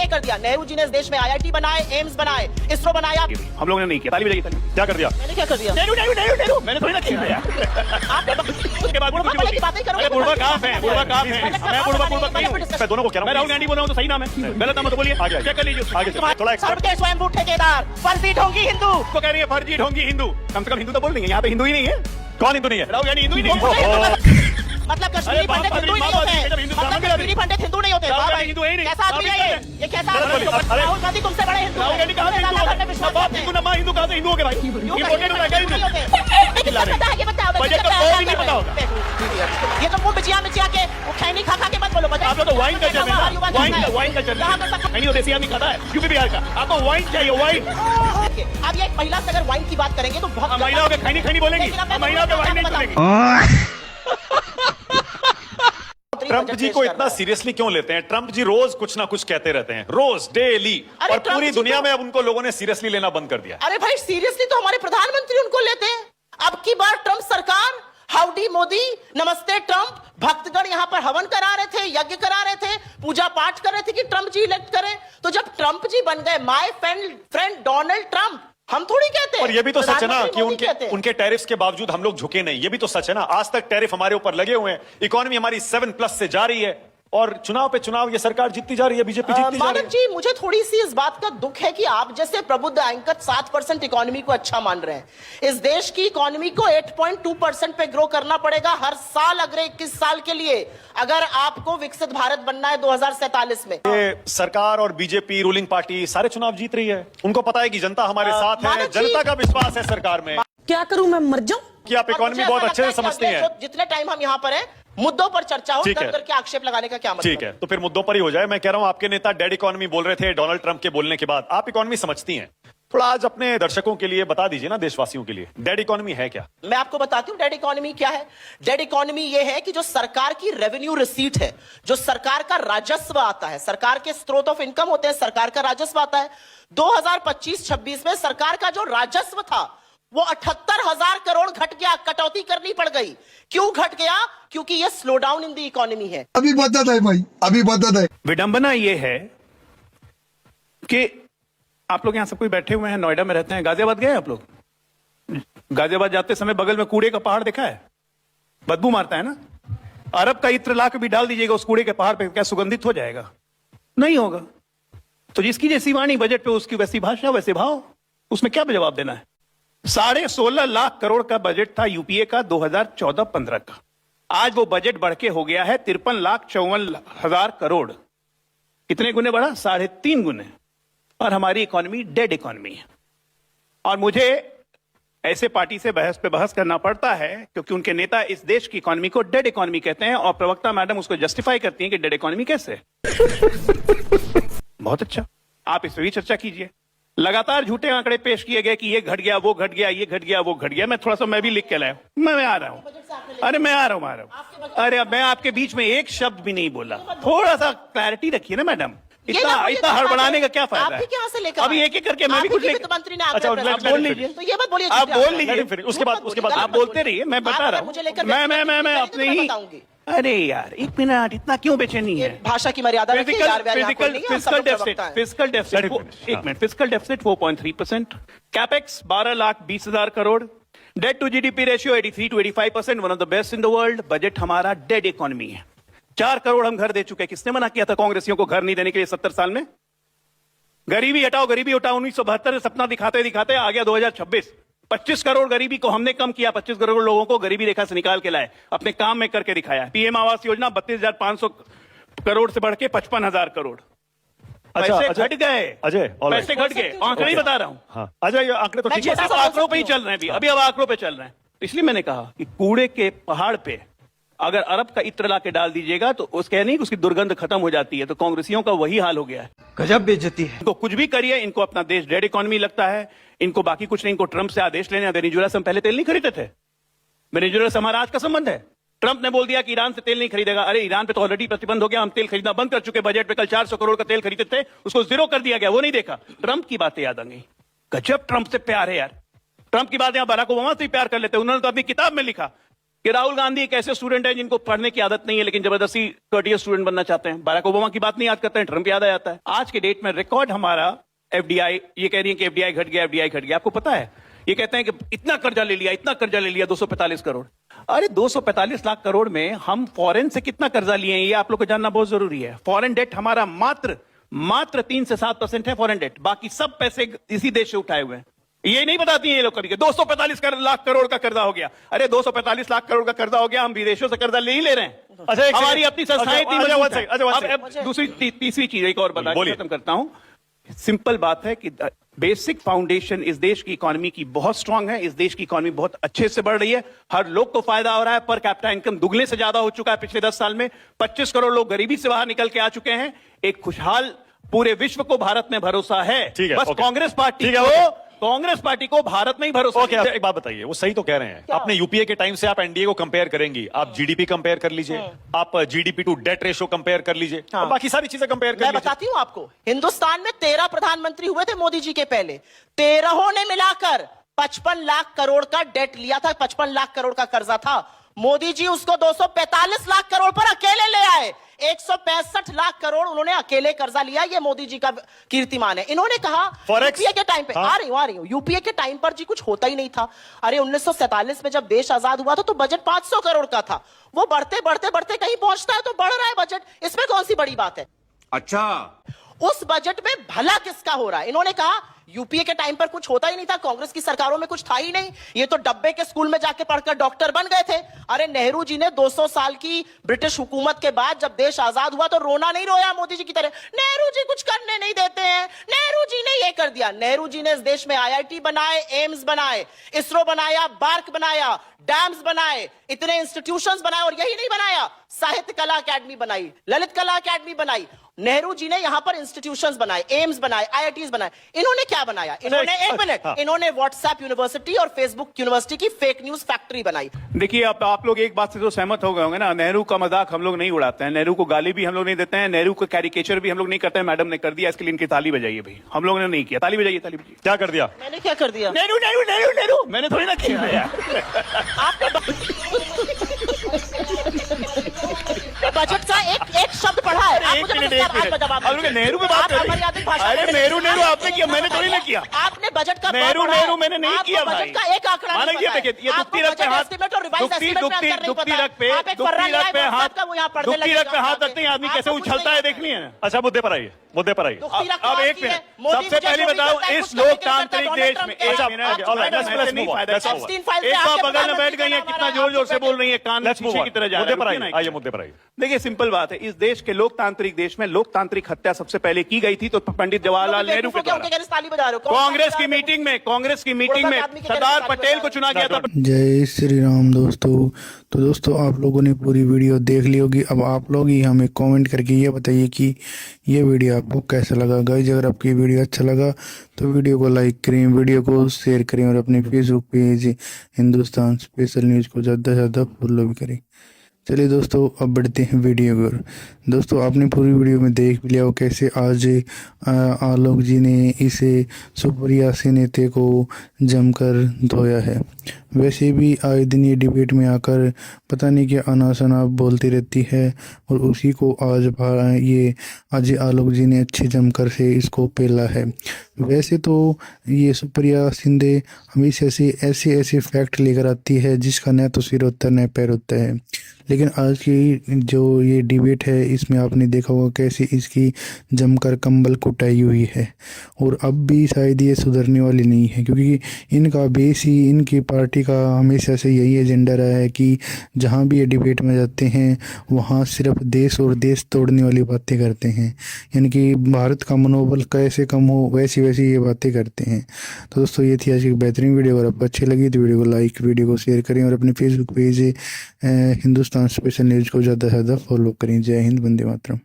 कर दिया? नेहरू जी ने इस देश में IIT बनाए, एम्स बनाए, इसरो बनाया। हम लोगों ने नहीं किया। ताली बजाइए, ताली। क्या कर दिया? मैंने क्या कर दिया? नेहरू नेहरू नेहरू नेहरू मैंने थोड़ी ना किया यार। आप उसके बाद बुढ़वा वाले की बातें करो। अरे बुढ़वा कहाँ है? बुढ़वा कहाँ है? मैं बुढ़वा नहीं हूँ। मैं दोनों को कह रहा हूँ। मैं राहुल गांधी बोल रहा हूँ तो सही नाम है। गलत नाम है तो बोलिए। आगे चेक कर लीजिए। आगे थोड़ा सबके स्वयंभू ठेकेदार, फर्जी ढोंगी हिंदू। को कह रही है फर्जी ढोंगी हिंदू। कम से कम हिंदू तो बोल रही है। यहाँ पे हिंदू ही नहीं है। कौन हिंदू नहीं है? राहुल गांधी हिंदू ही नहीं है। मतलब कश्मीरी पंडित हिंदू ही नहीं होते। मतलब कश्मीरी पंडित हिंदू नहीं होते। हिंदू है ही नहीं। कैसा आदमी है ये? कैसा आदमी है? राहुल गांधी तुमसे बड़े हिंदू राहुल गांधी कहाँ से हिंदू हो गए? बाप हिंदू ना माँ हिंदू, कहाँ से हिंदू हो गए भाई? इम्पोर्टेड होता है हिंदू। बजट का कोई नहीं पता होगा। ये तो मुंह बिचिया बिचिया के वो खैनी खा खा के मत बोलो। आप लोग तो वाइन कल्चर में ना, वाइन कल्चर में नहीं हो, देसी आदमी खाता है यूपी बिहार का। आपको वाइन चाहिए, वाइन। अब ये एक महिला से अगर वाइन की बात करेंगे तो बहुत महिलाओं के खैनी खैनी बोलेंगी, महिलाओं के वाइन नहीं बोलेंगी। ट्रंप जी को इतना सीरियसली क्यों लेते हैं? ट्रंप जी रोज कुछ ना कुछ कहते रहते हैं, रोज डेली, और पूरी दुनिया में अब उनको लोगों ने सीरियसली लेना बंद कर दिया। अरे भाई सीरियसली तो हमारे प्रधानमंत्री उनको लेते हैं। अब की बार ट्रंप सरकार, हाउडी मोदी, नमस्ते ट्रंप, भक्तगण यहाँ पर हवन करा रहे थे, यज्ञ करा रहे थे, पूजा पाठ कर रहे थे कि ट्रंप जी इलेक्ट करें। तो जब ट्रंप जी बन गए माय फ्रेंड डोनाल्ड ट्रंप, हम थोड़ी कहते हैं। और ये भी तो सच है ना कि उनके टैरिफ्स के बावजूद हम लोग झुके नहीं। ये भी तो सच है ना, आज तक टैरिफ हमारे ऊपर लगे हुए हैं, इकोनॉमी हमारी 7+ से जा रही है, और चुनाव पे चुनाव ये सरकार जीतती जा रही है, बीजेपी जीतती जा रही है। मानव जी, मुझे थोड़ी सी इस बात का दुख है कि आप जैसे प्रबुद्ध एंकर 7% इकोनॉमी को अच्छा मान रहे हैं। इस देश की इकोनॉमी को 8.2% पे ग्रो करना पड़ेगा हर साल अगले 21 साल के लिए, अगर आपको विकसित भारत बनना है 2047 में। ये सरकार और बीजेपी रूलिंग पार्टी सारे चुनाव जीत रही है। उनको पता है कि जनता हमारे साथ है, जनता का विश्वास है सरकार में। क्या करूं, मैं मर जाऊं? कि आप इकोनॉमी बहुत अच्छे से समझते हैं। जितने टाइम हम यहाँ पर हैं, मुद्दों पर चर्चा हो, कर करके आक्षेप लगाने का क्या मतलब? ठीक है, तो फिर मुद्दों पर ही हो जाए। मैं कह रहा हूं, आपके नेता डेड इकोनॉमी बोल रहे थे डोनाल्ड ट्रंप के बोलने के बाद। आप इकोनॉमी समझती हैं, थोड़ा आज अपने दर्शकों के लिए बता दीजिए ना, देशवासियों के लिए, डेड इकोनॉमी है क्या? मैं आपको बताती हूं डेड इकोनॉमी क्या है। डेड इकोनॉमी ये है कि जो सरकार की रेवेन्यू रिसीट है, जो सरकार का राजस्व आता है, सरकार के स्रोत ऑफ इनकम होते हैं, सरकार का राजस्व आता है। 2025-26 में सरकार का जो राजस्व था वो 78,000 करोड़ घट गया, कटौती करनी पड़ गई। क्यों घट गया? क्योंकि ये slow down in the economy है। अभी बता है भाई, अभी बता है। विडंबना ये है कि आप लोग यहां सब कोई बैठे हुए हैं, नोएडा में रहते हैं, गाजियाबाद गए आप लोग? गाजियाबाद जाते समय बगल में कूड़े का पहाड़ देखा है? बदबू मारता है ना? अरब का इत्र ला के भी डाल दीजिएगा उस कूड़े के पहाड़ पे, क्या सुगंधित हो जाएगा? नहीं होगा। तो जिसकी जैसी वाणी बजट पे, उसकी वैसी भाषा वैसे भाव, उसमें क्या जवाब देना है? 16.5 लाख करोड़ का बजट था यूपीए का 2014-15 का। आज वो बजट बढ़ के हो गया है 53,54,000 करोड़। कितने गुने बढ़ा? 3.5 गुने। और हमारी इकोनॉमी डेड इकोनॉमी है। और मुझे ऐसे पार्टी से बहस करना पड़ता है क्योंकि उनके नेता इस देश की इकोनॉमी को डेड इकोनॉमी कहते हैं, और प्रवक्ता मैडम उसको जस्टिफाई करती हैं कि डेड इकोनॉमी कैसे। बहुत अच्छा, आप इस पर भी चर्चा कीजिए। लगातार झूठे आंकड़े पेश किए गए कि ये घट गया, वो घट गया, ये घट गया, वो घट गया। मैं थोड़ा सा मैं भी लिख के लाया हूं, मैं आ रहा हूं। अरे मैं आ रहा हूं। अरे मैं आपके बीच में एक शब्द भी नहीं बोला। थोड़ा सा क्लैरिटी रखिए ना मैडम। इतना हड़बड़ाने का क्या फायदा है? अभी एक एक करके मैं भी कुछ मंत्री ने अच्छा, आप बोल लीजिए, तो ये मत बोलिए, आप बोल लीजिए, उसके बाद आप बोलते रहिए, मैं बता रहा हूँ। मैं अपने ही, अरे यार एक मिनट, इतना क्यों बेचैनी है? भाषा की मर्यादा रखिए यार। फिजिकल डेफिसिट एक minute, physical deficit 4.3%, capex 12,20,000 crore, debt to GDP ratio 83 to 85%, one of the best in the world. Budget हमारा डेड इकोनॉमी है। 4 करोड़ हम घर दे चुके हैं। किसने मना किया था कांग्रेसियों को घर नहीं देने के लिए 70 साल में? गरीबी हटाओ, गरीबी हटाओ 1972 से सपना दिखाते दिखाते आ गया 2026। 25 करोड़ गरीबी को हमने कम किया, 25 करोड़ लोगों को गरीबी रेखा से निकाल के लाए, अपने काम में करके दिखाया। पीएम आवास योजना 32,500 करोड़ से बढ़ के 55,000 करोड़। पैसे घट गए, अजय पैसे घट गए, आंकड़े ही बता रहा हूं। हाँ, अजय आंकड़े तो ठीक है, आंकड़ों पे ही चल रहे हैं अभी अब आंकड़ों पे चल रहे हैं। इसलिए मैंने कहा कि कूड़े के पहाड़ पे अगर अरब का इत्र ला के डाल दीजिएगा तो उसके नहीं, उसकी दुर्गंध खत्म हो जाती है। तो कांग्रेसियों का वही हाल हो गया है। गजब बेइज्जती है। इनको कुछ भी करिए, इनको अपना देश डेड इकोनॉमी लगता है, इनको बाकी कुछ नहीं। इनको ट्रंप से आदेश लेने, वेनेजुएला से हम पहले तेल नहीं खरीदते थे। वेनेजुएला से हमारा आज का संबंध है। ट्रंप ने बोल दिया कि ईरान से तेल नहीं खरीदेगा। अरे ईरान पे तो ऑलरेडी प्रतिबंध हो गया, हम तेल खरीदना बंद कर चुके। बजट पे कल 400 करोड़ का तेल खरीदते थे, उसको 0 कर दिया गया, वो नहीं देखा। ट्रंप की बातें याद आ गई। गजब ट्रंप से प्यार है यार। ट्रंप की बातें बराक ओबामा से भी प्यार कर लेते। उन्होंने तो अपनी किताब में लिखा कि राहुल गांधी एक ऐसे स्टूडेंट है जिनको पढ़ने की आदत नहीं है लेकिन जबरदस्ती कर्टियस स्टूडेंट बनना चाहते हैं। बराक ओबामा की बात नहीं याद करते हैं, ट्रंप याद आ जाता है। आज के डेट में रिकॉर्ड हमारा एफडीआई, ये कह रही है कि एफडीआई घट गया, एफडीआई घट गया। आपको पता है ये कहते हैं कि इतना कर्जा ले लिया, इतना कर्जा ले लिया, 245 करोड़। अरे 245 लाख करोड़ में हम फॉरेन से कितना कर्जा लिए हैं ये आप लोग को जानना बहुत जरूरी है। फॉरेन डेट हमारा मात्र 3 से 7% है फॉरेन डेट, बाकी सब पैसे इसी देश से उठाए हुए हैं। ये नहीं बताती हैं ये लोग कभी 245 लाख करोड़ का कर्जा हो गया। अरे 245 लाख करोड़ का कर्जा हो गया, हम विदेशों से कर्जा ले ही ले रहे हैं। अच्छा, एक हमारी सेकंड। अपनी संस्थाएं इतनी अच्छा, मजबूत हैं। अच्छा, अब दूसरी तीसरी चीज एक और बता के बोलिए। खत्म करता हूं। सिंपल बात है कि बेसिक फाउंडेशन इस देश की इकोनॉमी की बहुत स्ट्रांग है। इस देश की इकोनॉमी बहुत अच्छे से बढ़ रही है, हर लोग को फायदा हो रहा है। पर कैपिटा इनकम दुगने से ज्यादा हो चुका है पिछले 10 साल में। 25 करोड़ लोग गरीबी से बाहर निकल के आ चुके हैं। एक खुशहाल पूरे विश्व को भारत में भरोसा है। ठीक है, बस ओके। कांग्रेस पार्टी को भारत में ही भरोसा ओके, है। एक बात बताइए, वो सही तो कह रहे हैं। अपने यूपीए के टाइम से आप एनडीए को कंपेयर करेंगी, आप जीडीपी कंपेयर कर लीजिए, आप GDP to debt ratio compare कर लीजिए, और बाकी सारी चीजें कंपेयर कर मैं लीजिए। बताती हूं आपको, हिंदुस्तान में 13 प्रधानमंत्री हुए थे मोदी जी के पहले, 13 ने मिलाकर 55 लाख करोड़ का डेट लिया था, 55 लाख करोड़ का कर्जा था। मोदी जी उसको 245 लाख करोड़ पर अकेले ले आए। 165 लाख करोड़ उन्होंने अकेले कर्जा लिया। ये मोदी जी का कीर्तिमान है। इन्होंने कहा Forex? यूपीए के टाइम पे, हाँ। आ रही हूं, यूपीए के टाइम पर जी कुछ होता ही नहीं था। अरे 1947 में जब देश आजाद हुआ था तो बजट 500 करोड़ का था। वो बढ़ते बढ़ते बढ़ते कहीं पहुंचता है तो बढ़ रहा है बजट, इसमें कौन सी बड़ी बात है। अच्छा, उस बजट में भला किसका हो रहा है। इन्होंने कहा यूपीए के टाइम पर कुछ होता ही नहीं था, कांग्रेस की सरकारों में कुछ था ही नहीं, ये तो डब्बे के स्कूल में जाके पढ़कर डॉक्टर बन गए थे। अरे नेहरू जी ने 200 साल की ब्रिटिश हुकूमत के बाद जब देश आजाद हुआ तो रोना नहीं रोया मोदी जी की तरह, नेहरू जी कुछ करने नहीं देते हैं, नेहरू जी ने ये कर दिया। नेहरू जी ने इस देश में आईआईटी बनाए, एम्स बनाए, इसरो बनाया, बार्क बनाया, डैम्स बनाए, इतने इंस्टीट्यूशंस बनाए, और यही नहीं बनाया, साहित्य कला अकेडमी बनाई, ललित कला अकेडमी बनाई। नेहरू जी ने यहां पर इंस्टीट्यूशंस बनाए, एम्स बनाए, आईआईटीज बनाए। इन्होंने क्या बनाया? इन्होंने एक मिनट, इन्होंने व्हाट्सएप यूनिवर्सिटी और फेसबुक यूनिवर्सिटी की फेक न्यूज फैक्ट्री बनाई। देखिए आप लोग एक बात से तो सहमत हो गए होंगे ना, नेहरू का मजाक हम लोग नहीं उड़ाते हैं, नेहरू को गाली भी हम लोग नहीं देते हैं, नेहरू को कैरिकेचर भी हम लोग नहीं करते हैं। मैडम ने कर दिया, इसके लिए इनकी ताली बजाइए भाई। हम लोग ने नहीं किया, ताली बजाइए, ताली बजाइए। क्या कर दिया? मैंने क्या कर दिया? नेहरू नेहरू नेहरू नेहरू मैंने थोड़ी ना किया यार। बजट का एक शब्द पढ़ा है। आप मुझे नेहरू पे बात कर रही हैं। अरे नेहरू नेहरू आपने किया, मैंने थोड़ी ना किया। आपने बजट का नेहरू नेहरू मैंने नहीं किया भाई। बजट का एक आंकड़ा माना नहीं ये पता है। देखिए, ये आपको दुखती रख पे बजट हाथ, एस्टीमेट और रिवाइज एस्टीमेट में अंतर नहीं पता है। दुखती रख पे आप एक फर्रा लगाए WhatsApp का, वो यहाँ पर्दे दुखती लगे रख पे हाथ आपके। रखते हैं, आदमी कैसे आपको कुछ उछलता है नहीं देखनी है। अच्छा, मुद्दे पर आइए, मुद्दे पर आइए। दुखती रख अब बात एक की है। मिनट, मोदी सबसे मुझे पहले जो भी बताओ, करता है, इस कुछ करने के लिए लोकतांत्रिक करता है, देश डोनाल्ड में ट्रम्प एक के मिनट, आप all right, let's ऐसे नहीं move on, फायदा let's है। move on। Epstein files एक पे आप आपके बगल में बैठ गई हैं, प्रधानमंत्री कितना का जोर जोर से नाम बोल रही है, कान Let's move शीशे on। की तरह जा मुद्दे पर रहा है। आइए, आइए मुद्दे पर आइए। देखिए सिंपल बात है, इस देश के लोकतांत्रिक देश में लोकतांत्रिक हत्या सबसे पहले की गई थी तो पंडित जवाहरलाल नेहरू के द्वारा। कांग्रेस की मीटिंग में सरदार पटेल को चुना गया था। जय श्री राम दोस्तों। तो दोस्तों आप लोगों ने पूरी वीडियो देख ली होगी। अब आप लोग ही हमें कमेंट करके ये बताइए कि ये वीडियो आपको कैसा लगा। गाइस अगर आपकी वीडियो अच्छा लगा तो वीडियो को लाइक करें, वीडियो को शेयर करें और अपने Facebook page Hindustan special news को ज़्यादा से ज़्यादा फॉलो भी करें। चलिए दोस्तों अब बढ़ते हैं वीडियो की ओर। दोस्तों आपने पूरी वीडियो में देख भी लिया हो कैसे आज आलोक जी ने इसे सुप्रिया से नेता को जमकर धोया है। वैसे भी आए दिन ये डिबेट में आकर पता नहीं क्या अनासना बोलती रहती है और उसी को आज आलोक जी ने अच्छे जमकर से इसको पेला है। वैसे तो ये सुप्रिया शिंदे हमेशा से ऐसे फैक्ट लेकर आती है जिसका न तो सिर होता न पैर होता है, लेकिन आज की जो ये डिबेट है इसमें आपने देखा होगा कैसे इसकी जमकर कंबल कुटाई हुई है और अब भी शायद ये सुधरने वाली नहीं है, क्योंकि इनका बेस ही इनकी पार्टी का हमेशा से यही एजेंडा रहा है कि जहाँ भी ये डिबेट में जाते हैं वहाँ सिर्फ देश और देश तोड़ने वाली बातें करते हैं, यानी कि भारत का मनोबल कैसे कम हो वैसी ये बातें करते हैं। तो दोस्तों ये थी आज की बेहतरीन वीडियो। अगर आपको अच्छी लगी तो वीडियो को लाइक, वीडियो को शेयर करें और अपने Facebook page Hindustan special news को ज़्यादा से ज़्यादा फॉलो करें। जय हिंद, वंदे मातरम।